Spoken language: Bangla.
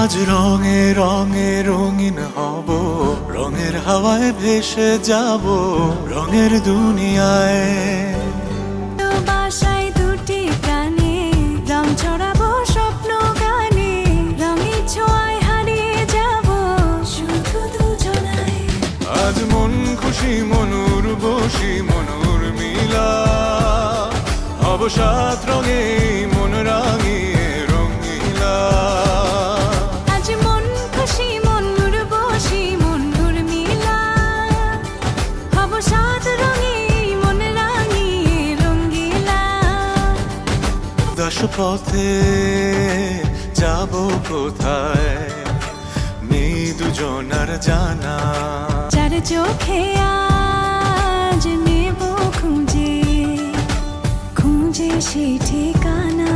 আজ রঙে রঙে রঙিন হব, রঙের হাওয়ায় ভেসে যাব রঙের দুনিয়ায়। বাসায় দুটি প্রাণে রং ছড়াবো স্বপ্ন গানে, রঙের ছোঁয়ায় হারিয়ে যাব শুধু দুজনায়। আজ মন খুশি মনুর বসি মনুর মিলা, হব সাত রঙে মন রাঙিয়ে রঙিলা। আজ মন খুশি মনুর বসি মনুর মিলা, হব সাত রঙে মন রাঙিয়ে রঙ্গিলা। দশপথে যাব কোথায় নেই দুজনার জানা, যার চোখে আজ নেব খুঁজে খুঁজে সে ঠিকানা।